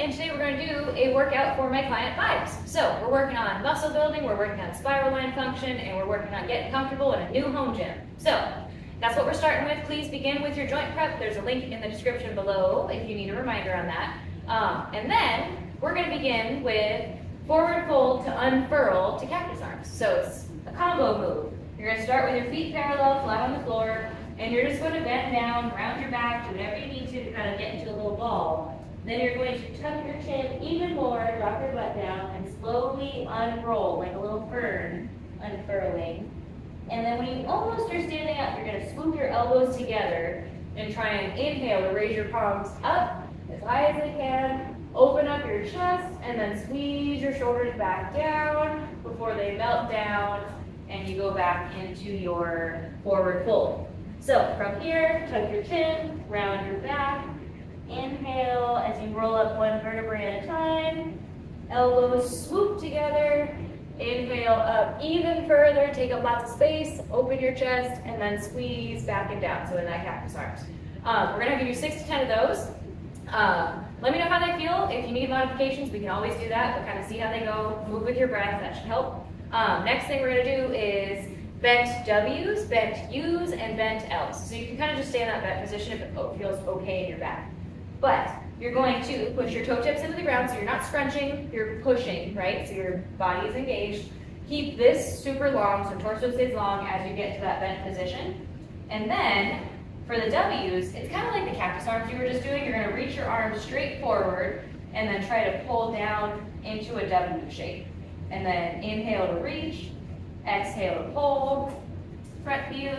and today we're going to do a workout for my client vibes. So we're working on muscle building, we're working on spiral line function, and we're working on getting comfortable in a new home gym. So that's what we're starting with. Please begin with your joint prep. There's a link in the description below if you need a reminder on that. And then we're going to begin with forward fold to unfurl to cactus arms. So it's a combo move. You're going to start with your feet parallel, flat on the floor, and you're just going to bend down, round your back, do whatever you need to kind of get into a little ball. Then you're going to tuck your chin even more, drop your butt down, and slowly unroll like a little fern unfurling. And then when you almost are standing up, you're going to swoop your elbows together and try and inhale to raise your palms up as high as they can. Open up your chest and then squeeze your shoulders back down before they melt down and you go back into your forward fold. So from here, tuck your chin, round your back, inhale as you roll up one vertebrae at a time, elbows swoop together, inhale up even further, take up lots of space, open your chest, and then squeeze back and down, so in that cactus arms. We're going to give you 6 to 10 of those. Let me know how they feel. If you need modifications, we can always do that, but kind of see how they go. Move with your breath, that should help. Next thing we're going to do is bent W's, bent U's, and bent L's. So you can kind of just stay in that bent position if it feels okay in your back. But you're going to push your toe tips into the ground, so you're not scrunching, you're pushing, right? So your body is engaged. Keep this super long, so torso stays long as you get to that bent position. And then for the W's, it's kind of like the cactus arms you were just doing. You're going to reach your arms straight forward and then try to pull down into a W shape. And then inhale to reach, exhale to pull, front view,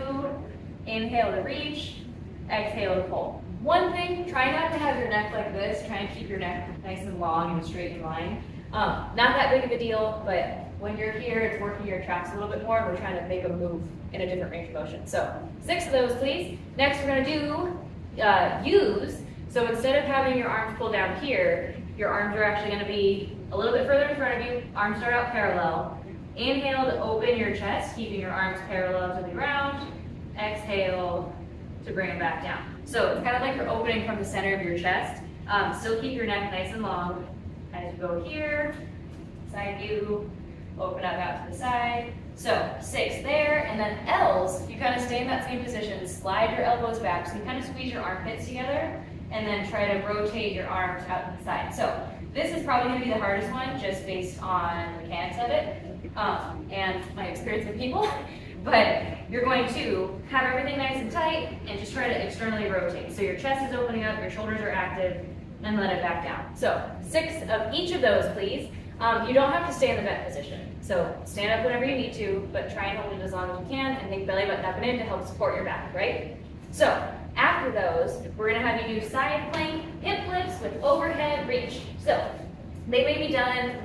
inhale to reach, exhale to pull. One thing, try not to have your neck like this. Try and keep your neck nice and long and straight in line. Not that big of a deal, but when you're here, it's working your traps a little bit more. We're trying to make a move in a different range of motion. So 6 of those, please. Next, we're going to do U's. So instead of having your arms pull down here, your arms are actually going to be a little bit further in front of you. Arms start out parallel. Inhale to open your chest, keeping your arms parallel to the ground. Exhale to bring them back down. So it's kind of like you're opening from the center of your chest. Still keep your neck nice and long. As you go here, side view, open up out to the side. So 6 there, and then L's, you kind of stay in that same position, slide your elbows back, so you kind of squeeze your armpits together, and then try to rotate your arms out to the side. So this is probably going to be the hardest one, just based on the mechanics of it, and my experience with people. But you're going to have everything nice and tight, and just try to externally rotate. So your chest is opening up, your shoulders are active, and let it back down. So 6 of each of those, please. You don't have to stay in the bent position. So stand up whenever you need to, but try and hold it as long as you can, and think belly button up and in to help support your back, right? So after those, we're gonna have you do side plank, hip lifts with overhead reach. So they may be done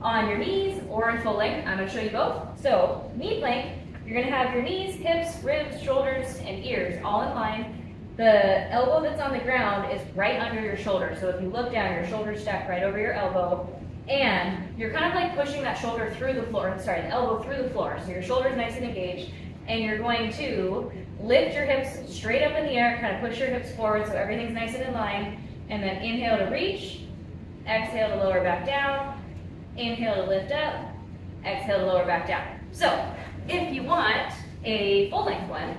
on your knees or in full length. I'm gonna show you both. So knee plank, you're gonna have your knees, hips, ribs, shoulders, and ears all in line. The elbow that's on the ground is right under your shoulder. So if you look down, your shoulders stack right over your elbow. And you're kind of like pushing that shoulder through the floor, the elbow through the floor. So your shoulder's nice and engaged. And you're going to lift your hips straight up in the air, kind of push your hips forward so everything's nice and in line. And then inhale to reach, exhale to lower back down, inhale to lift up, exhale to lower back down. So if you want a full length one,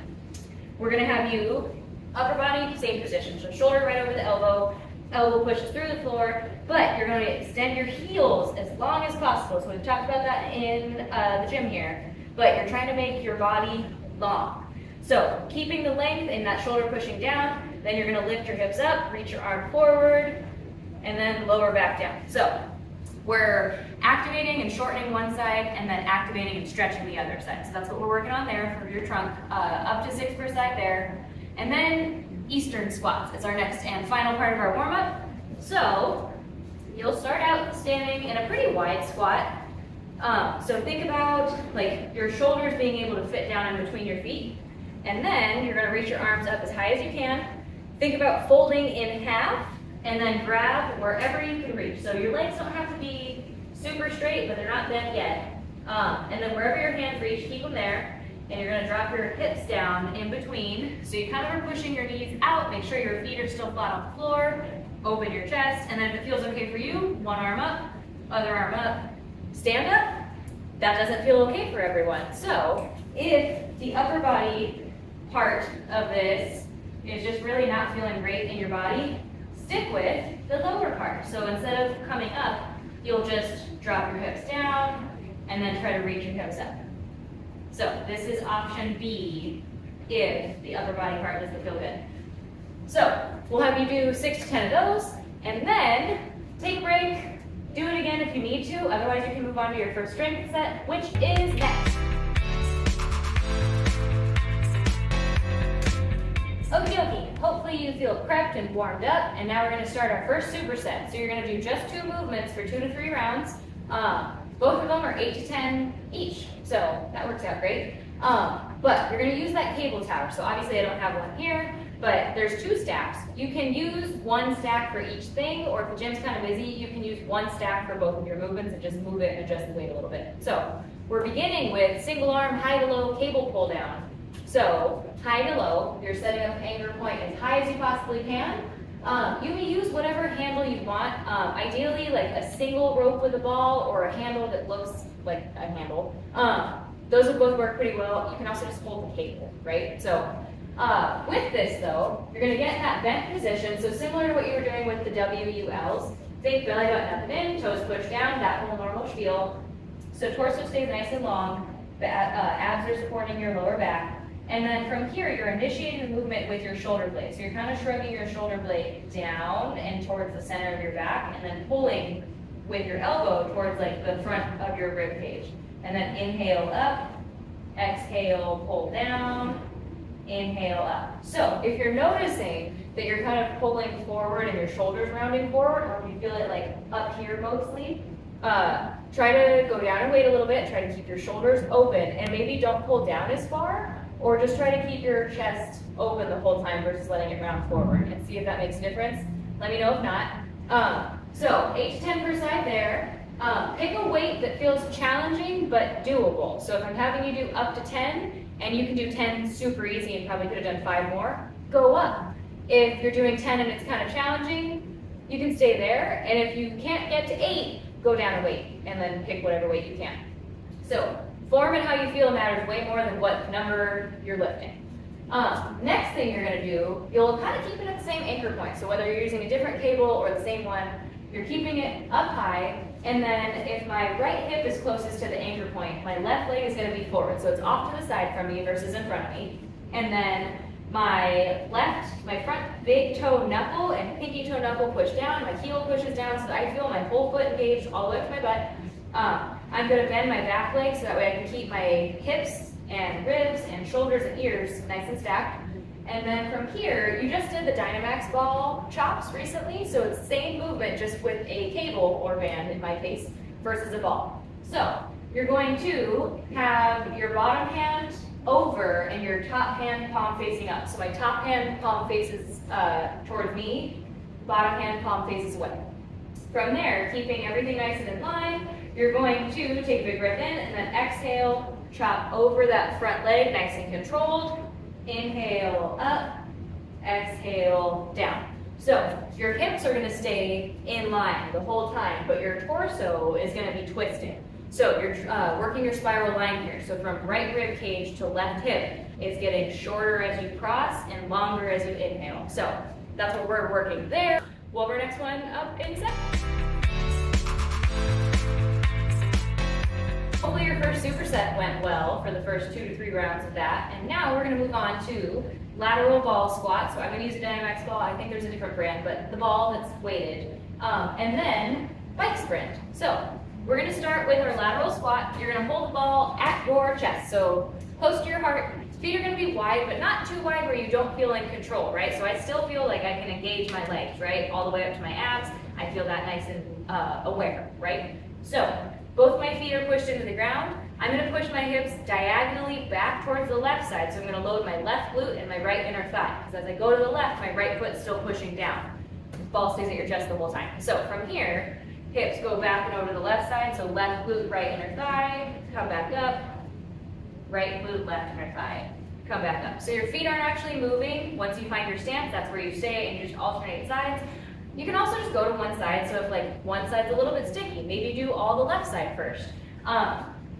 we're gonna have you upper body, same position. So shoulder right over the elbow, elbow pushes through the floor, but you're going to extend your heels as long as possible. So we've talked about that in the gym here, but you're trying to make your body long. So keeping the length and that shoulder pushing down, then you're going to lift your hips up, reach your arm forward, and then lower back down. So we're activating and shortening one side and then activating and stretching the other side. So that's what we're working on there for your trunk, up to 6 per side there. And then Eastern squats is our next and final part of our warm-up. So you'll start out standing in a pretty wide squat. So think about like your shoulders being able to fit down in between your feet. And then you're going to reach your arms up as high as you can. Think about folding in half and then grab wherever you can reach. So your legs don't have to be super straight, but they're not bent yet. And then wherever your hands reach, keep them there. And you're going to drop your hips down in between. So you kind of are pushing your knees out. Make sure your feet are still flat on the floor. open your chest, and then if it feels okay for you, one arm up, other arm up, stand up. That doesn't feel okay for everyone. So if the upper body part of this is just really not feeling great in your body, stick with the lower part. So instead of coming up, you'll just drop your hips down and then try to reach your hips up. So this is option B if the upper body part doesn't feel good. So we'll have you do 6 to 10 of those, and then take a break, do it again if you need to, otherwise you can move on to your first strength set, which is next. Okie dokie, hopefully you feel prepped and warmed up, and now we're going to start our first superset. So you're going to do just 2 movements for 2 to 3 rounds. Both of them are 8 to 10 each, so that works out great. But you're going to use that cable tower. So obviously I don't have one here, but there's 2 stacks. You can use 1 stack for each thing, or if the gym's kind of busy, you can use 1 stack for both of your movements and just move it and adjust the weight a little bit. So we're beginning with single arm high to low cable pull down. So high to low, you're setting up anchor point as high as you possibly can. You may use whatever handle you want. Ideally, like a single rope with a ball or a handle that looks like a handle. Those would both work pretty well. You can also just hold the cable, right? So with this though, you're gonna get in that bent position. So similar to what you were doing with the W.O.A.H. Think belly button up and in, toes pushed down, that whole normal spiel. So torso stays nice and long, the abs are supporting your lower back. And then from here, you're initiating the movement with your shoulder blade. So you're kind of shrugging your shoulder blade down and towards the center of your back, and then pulling with your elbow towards like the front of your rib cage. And then inhale up, exhale, pull down, inhale up. So if you're noticing that you're kind of pulling forward and your shoulders rounding forward, or if you feel it like up here mostly, try to go down and wait a little bit, try to keep your shoulders open, and maybe don't pull down as far, or just try to keep your chest open the whole time versus letting it round forward, and see if that makes a difference. Let me know if not. So 8 to 10 per side there. Pick a weight that feels challenging but doable. So if I'm having you do up to 10, and you can do 10 super easy and probably could have done 5 more, go up. If you're doing 10 and it's kind of challenging, you can stay there. And if you can't get to 8, go down a weight and then pick whatever weight you can. So form and how you feel matters way more than what number you're lifting. Next thing you're going to do, you'll kind of keep it at the same anchor point. So whether you're using a different cable or the same one, you're keeping it up high. And then if my right hip is closest to the anchor point, my left leg is going to be forward. So it's off to the side from me versus in front of me. And then my front big toe knuckle and pinky toe knuckle push down. My heel pushes down so that I feel my whole foot engaged all the way up to my butt. I'm going to bend my back leg so that way I can keep my hips and ribs and shoulders and ears nice and stacked. And then from here, you just did the Dynamax ball chops recently, so it's the same movement just with a cable or band in my case versus a ball. So you're going to have your bottom hand over and your top hand palm facing up. So my top hand palm faces towards me, bottom hand palm faces away. From there, keeping everything nice and in line, you're going to take a big breath in and then exhale, chop over that front leg nice and controlled. Inhale up, exhale down. So your hips are going to stay in line the whole time, but your torso is going to be twisting. So you're working your spiral line here. So from right rib cage to left hip, it's getting shorter as you cross and longer as you inhale. So that's what we're working there. We'll have our next one up in a sec. Hopefully your first superset went well for the first 2 to 3 rounds of that. And now we're going to move on to lateral ball squat. So I'm going to use a Dynamax ball. I think there's a different brand, but the ball that's weighted. And then bike sprint. So we're going to start with our lateral squat. You're going to hold the ball at your chest. So close to your heart. Feet are going to be wide, but not too wide where you don't feel in control, right? So I still feel like I can engage my legs, right? All the way up to my abs. I feel that nice and aware, right? So both my feet are pushed into the ground. I'm going to push my hips diagonally back towards the left side. So I'm going to load my left glute and my right inner thigh. Because as I go to the left, my right foot's still pushing down. The ball stays at your chest the whole time. So from here, hips go back and over to the left side. So left glute, right inner thigh, come back up. Right glute, left inner thigh, come back up. So your feet aren't actually moving. Once you find your stance, that's where you stay and you just alternate sides. You can also just go to one side, so if like one side's a little bit sticky, maybe do all the left side first.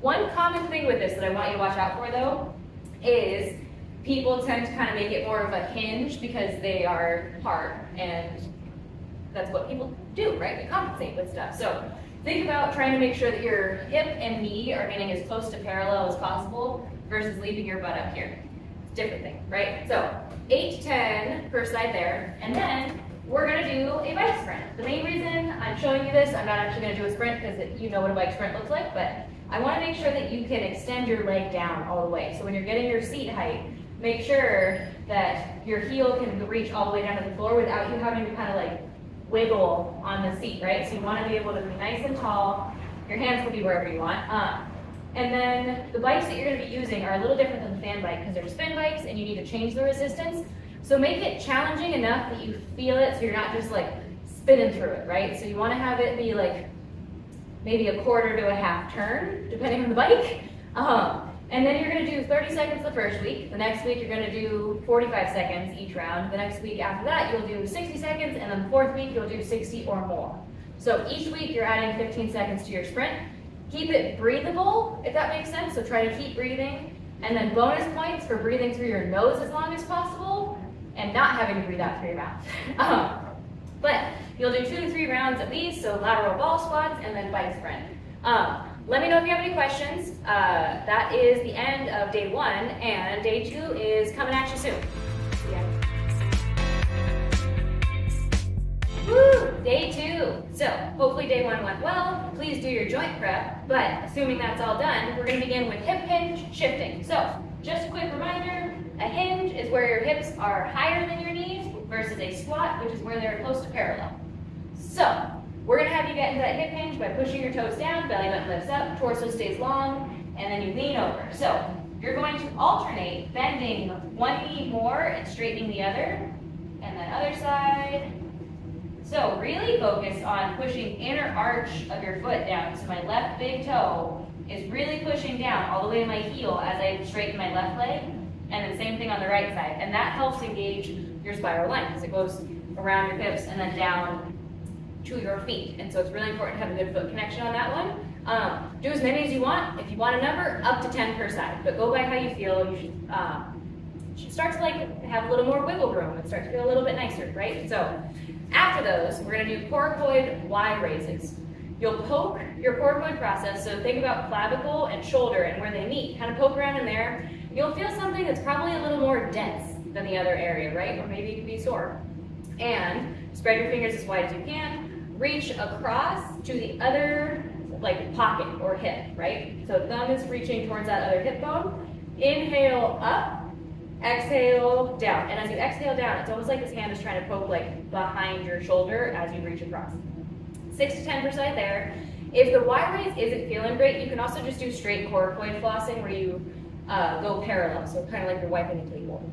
One common thing with this that I want you to watch out for though, is people tend to kind of make it more of a hinge because they are hard, and that's what people do, right? They compensate with stuff. So think about trying to make sure that your hip and knee are getting as close to parallel as possible versus leaving your butt up here. It's a different thing, right? So 8 to 10 per side there, and then we're gonna do a bike sprint. The main reason I'm showing you this, I'm not actually gonna do a sprint because you know what a bike sprint looks like, but I wanna make sure that you can extend your leg down all the way. So when you're getting your seat height, make sure that your heel can reach all the way down to the floor without you having to kind of like wiggle on the seat, right? So you wanna be able to be nice and tall. Your hands can be wherever you want. And then the bikes that you're gonna be using are a little different than the fan bike because they're spin bikes and you need to change the resistance. So make it challenging enough that you feel it so you're not just like spinning through it, right? So you wanna have it be like maybe a quarter to a half turn, depending on the bike. And then you're gonna do 30 seconds the first week. The next week you're gonna do 45 seconds each round. The next week after that you'll do 60 seconds, and then the fourth week you'll do 60 or more. So each week you're adding 15 seconds to your sprint. Keep it breathable, if that makes sense, so try to keep breathing. And then bonus points for breathing through your nose as long as possible, and not having to breathe out through your mouth. But you'll do 2 to 3 rounds at least, so lateral ball squats and then bike sprint. Let me know if you have any questions. That is the end of day 1, and day 2 is coming at you soon. Yeah. Woo! Day 2. So hopefully day 1 went well. Please do your joint prep, but assuming that's all done, we're gonna begin with hip hinge shifting. So just a quick reminder, a hinge is where your hips are higher than your knees versus a squat, which is where they're close to parallel. So we're gonna have you get into that hip hinge by pushing your toes down, belly button lifts up, torso stays long, and then you lean over. So you're going to alternate bending one knee more and straightening the other, and then other side. So really focus on pushing inner arch of your foot down. So my left big toe is really pushing down all the way to my heel as I straighten my left leg, and then same thing on the right side. And that helps engage your spiral line because it goes around your hips and then down to your feet. And so it's really important to have a good foot connection on that one. Do as many as you want. If you want a number, up to 10 per side, but go by how you feel. You should start to like have a little more wiggle room and start to feel a little bit nicer, right? So after those, we're gonna do coracoid Y raises. You'll poke your coracoid process, so think about clavicle and shoulder and where they meet. Kind of poke around in there. You'll feel something that's probably a little more dense than the other area, right? Or maybe it can be sore. And spread your fingers as wide as you can. Reach across to the other like pocket or hip, right? So thumb is reaching towards that other hip bone. Inhale up, exhale down. And as you exhale down, it's almost like this hand is trying to poke like behind your shoulder as you reach across. 6 to 10% there. If the Y raise isn't feeling great, you can also just do straight coracoid flossing where you go parallel, so kind of like you're wiping a table.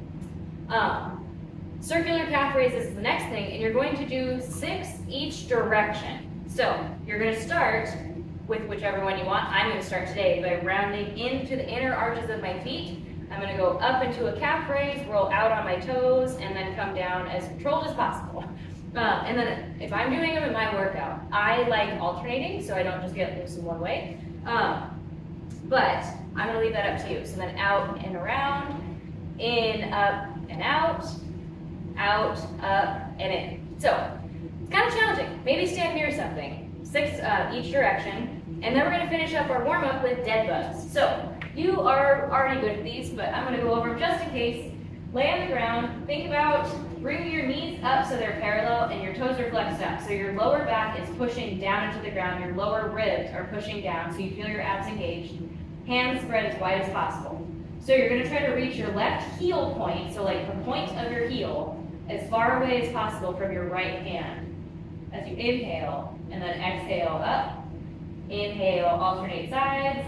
Circular calf raises is the next thing, and you're going to do 6 each direction. So you're going to start with whichever one you want. I'm going to start today by rounding into the inner arches of my feet. I'm going to go up into a calf raise, roll out on my toes, and then come down as controlled as possible. And then if I'm doing them in my workout, I like alternating so I don't just get loose in one way. But I'm going to leave that up to you. So then out and around, in, up, and out, up, and in. So it's kind of challenging. Maybe stand near something. 6 each direction. And then we're going to finish up our warm-up with dead bugs. So you are already good at these, but I'm going to go over them just in case. Lay on the ground. Think about bringing your knees up so they're parallel and your toes are flexed up. So your lower back is pushing down into the ground. Your lower ribs are pushing down so you feel your abs engaged. Hands spread as wide as possible. So you're going to try to reach your left heel point, so like the point of your heel, as far away as possible from your right hand. As you inhale, and then exhale up. Inhale, alternate sides.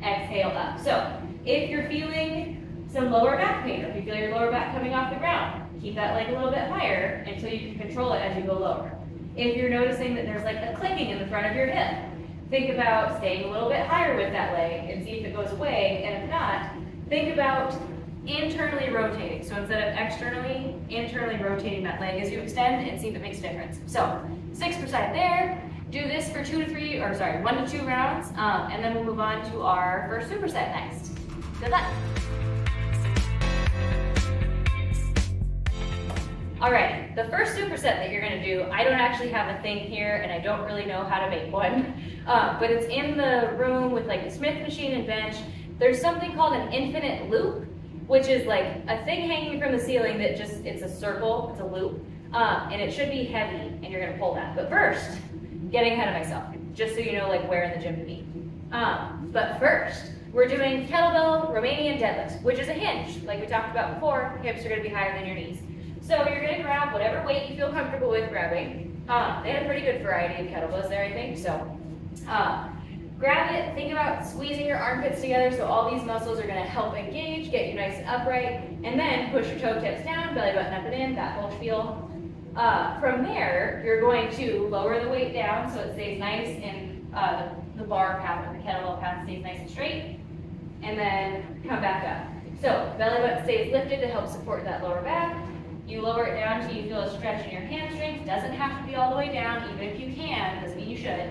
Exhale up. So if you're feeling some lower back pain, or if you feel your lower back coming off the ground, keep that leg a little bit higher until you can control it as you go lower. If you're noticing that there's like a clicking in the front of your hip, think about staying a little bit higher with that leg and see if it goes away, and if not, think about internally rotating. So instead of externally, internally rotating that leg as you extend and see if it makes a difference. So 6% there. Do this for 1 to 2 rounds, and then we'll move on to our first superset next. Good luck. All right, the first superset that you're gonna do, I don't actually have a thing here and I don't really know how to make one, but it's in the room with like the Smith machine and bench. There's something called an infinite loop, which is like a thing hanging from the ceiling that it's a circle, it's a loop, and it should be heavy and you're gonna pull that. But first, getting ahead of myself, just so you know like where in the gym to be. But first, we're doing kettlebell Romanian deadlifts, which is a hinge. Like we talked about before, hips are gonna be higher than your knees. So you're gonna grab whatever weight you feel comfortable with grabbing. They had a pretty good variety of kettlebells there, I think. So grab it, think about squeezing your armpits together so all these muscles are gonna help engage, get you nice and upright, and then push your toe tips down, belly button up and in, that whole spiel. From there, you're going to lower the weight down so it stays nice and the bar path or the kettlebell path stays nice and straight, and then come back up. So belly button stays lifted to help support that lower back. You lower it down until you feel a stretch in your hamstrings. Doesn't have to be all the way down, even if you can, doesn't mean you should.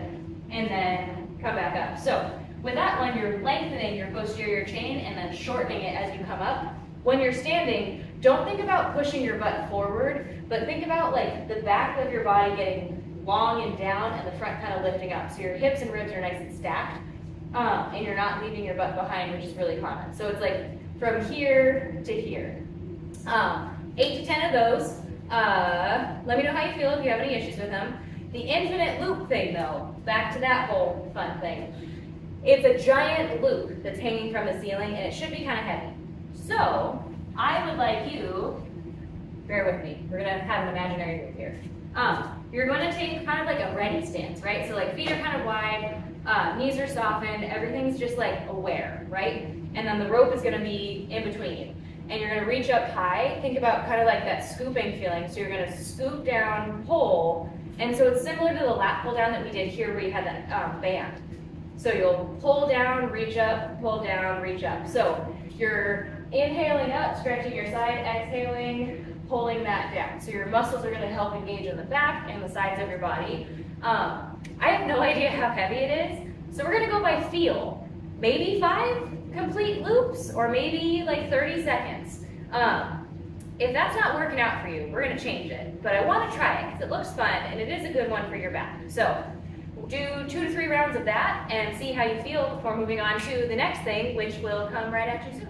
And then come back up. So with that one, you're lengthening your posterior chain and then shortening it as you come up. When you're standing, don't think about pushing your butt forward, but think about like the back of your body getting long and down and the front kind of lifting up. So your hips and ribs are nice and stacked, and you're not leaving your butt behind, which is really common. So it's like from here to here. 8 to 10 of those. Let me know how you feel if you have any issues with them. The infinite loop thing though, back to that whole fun thing. It's a giant loop that's hanging from the ceiling and it should be kind of heavy. So I would like you, bear with me, we're gonna have an imaginary loop here. You're gonna take kind of like a ready stance, right? So like feet are kind of wide, knees are softened, everything's just like aware, right? And then the rope is gonna be in between you. And you're gonna reach up high. Think about kind of like that scooping feeling. So you're gonna scoop down, pull. And so it's similar to the lat pull down that we did here where you had that band. So you'll pull down, reach up, pull down, reach up. So you're inhaling up, stretching your side, exhaling, pulling that down. So your muscles are gonna help engage in the back and the sides of your body. I have no idea how heavy it is. So we're gonna go by feel. Maybe 5 complete loops, or maybe like 30 seconds. If that's not working out for you, we're gonna change it. But I wanna try it because it looks fun and it is a good one for your back. So we'll do 2 to 3 rounds of that and see how you feel before moving on to the next thing, which will come right at you soon.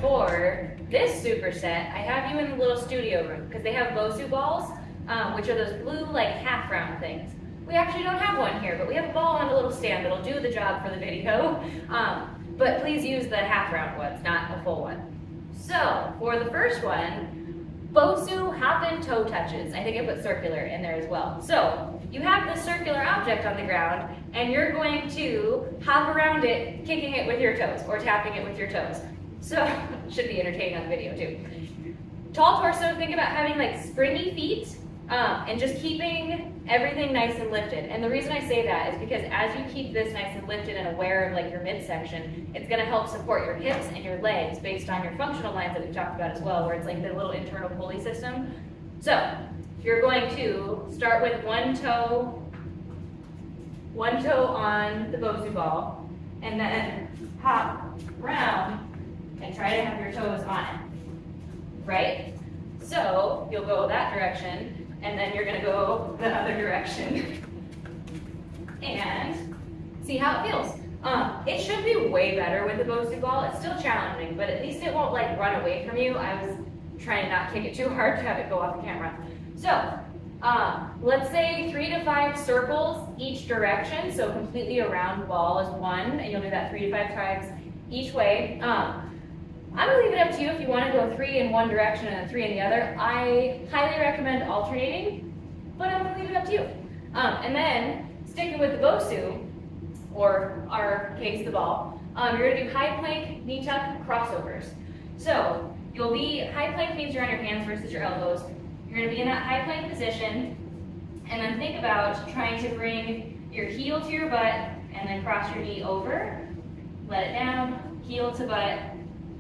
For this superset, I have you in the little studio room because they have BOSU balls, which are those blue like half round things. We actually don't have one here, but we have a ball on a little stand that'll do the job for the video. But please use the half round ones, not a full one. So for the first one, BOSU hop-in toe touches. I think I put circular in there as well. So you have this circular object on the ground and you're going to hop around it, kicking it with your toes or tapping it with your toes. So it should be entertaining on the video too. Tall torso, think about having like springy feet and just keeping everything nice and lifted. And the reason I say that is because as you keep this nice and lifted and aware of like your midsection, it's gonna help support your hips and your legs based on your functional lines that we've talked about as well, where it's like the little internal pulley system. So you're going to start with one toe on the BOSU ball, and then hop around and try to have your toes on it, right? So you'll go that direction, and then you're gonna go the other direction and see how it feels. It should be way better with the BOSU ball. It's still challenging, but at least it won't like run away from you. I was trying to not kick it too hard to have it go off the camera. So let's say 3 to 5 circles each direction. So completely around the ball is 1, and you'll do that 3 to 5 times each way. I'm gonna leave it up to you if you wanna go 3 in one direction and then 3 in the other. I highly recommend alternating, but I'm gonna leave it up to you. And then, sticking with the BOSU, or our case, the ball, you're gonna do high plank, knee tuck, crossovers. So, you'll be, high plank means you're on your hands versus your elbows. You're gonna be in that high plank position, and then think about trying to bring your heel to your butt, and then cross your knee over, let it down, heel to butt,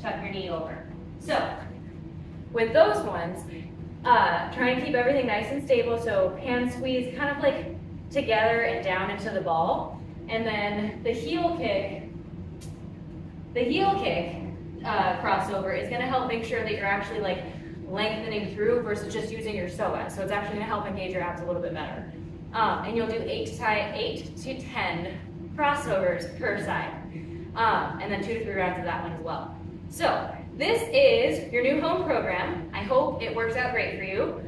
tuck your knee over. So, with those ones, try and keep everything nice and stable, so hand squeeze kind of like together and down into the ball. And then the heel kick crossover is gonna help make sure that you're actually like lengthening through versus just using your psoas. So it's actually gonna help engage your abs a little bit better. And you'll do 8 to 10 crossovers per side. And then 2 to 3 rounds of that one as well. So this is your new home program. I hope it works out great for you.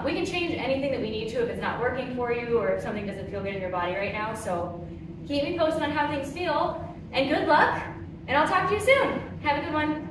We can change anything that we need to if it's not working for you or if something doesn't feel good in your body right now. So keep me posted on how things feel, and good luck, and I'll talk to you soon. Have a good one.